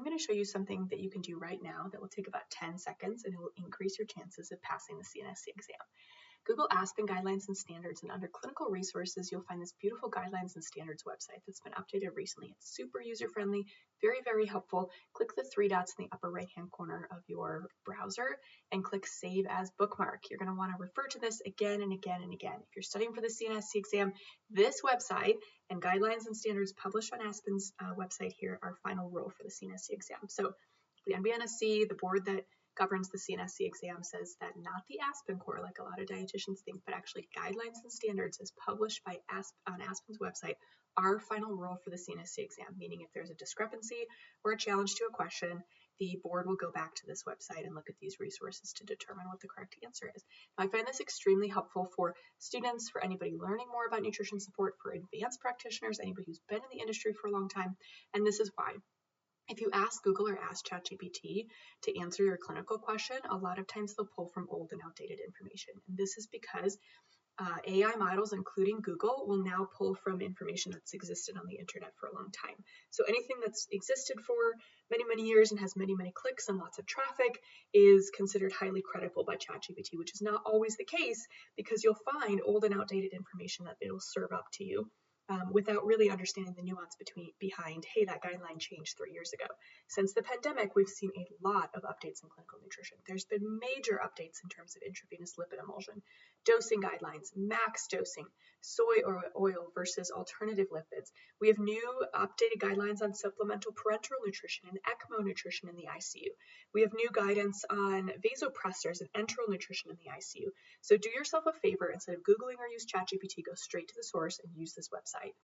I'm going to show you something that you can do right now that will take about 10 seconds and it will increase your chances of passing the CNSC exam. Google Aspen Guidelines and Standards, and under clinical resources, you'll find this beautiful Guidelines and Standards website that's been updated recently. It's super user-friendly, very, very helpful. Click the three dots in the upper right-hand corner of your browser and click Save as Bookmark. You're going to want to refer to this again and again and again. If you're studying for the CNSC exam, this website and Guidelines and Standards published on Aspen's website here are final rule for the CNSC exam. So the NBNSC, the board that governs the CNSC exam, says that not the Aspen core, like a lot of dietitians think, but actually Guidelines and Standards as published by on Aspen's website are final rule for the CNSC exam, meaning if there's a discrepancy or a challenge to a question, the board will go back to this website and look at these resources to determine what the correct answer is. Now, I find this extremely helpful for students, for anybody learning more about nutrition support, for advanced practitioners, anybody who's been in the industry for a long time, and this is why. If you ask Google or ask ChatGPT to answer your clinical question, a lot of times they'll pull from old and outdated information. And this is because AI models, including Google, will now pull from information that's existed on the internet for a long time. So anything that's existed for many, many years and has many, many clicks and lots of traffic is considered highly credible by ChatGPT, which is not always the case because you'll find old and outdated information that it'll serve up to you. Without really understanding the nuance behind, hey, that guideline changed 3 years ago. Since the pandemic, we've seen a lot of updates in clinical nutrition. There's been major updates in terms of intravenous lipid emulsion, dosing guidelines, max dosing, soy oil versus alternative lipids. We have new updated guidelines on supplemental parenteral nutrition and ECMO nutrition in the ICU. We have new guidance on vasopressors and enteral nutrition in the ICU. So do yourself a favor, instead of Googling or use ChatGPT, go straight to the source and use this website.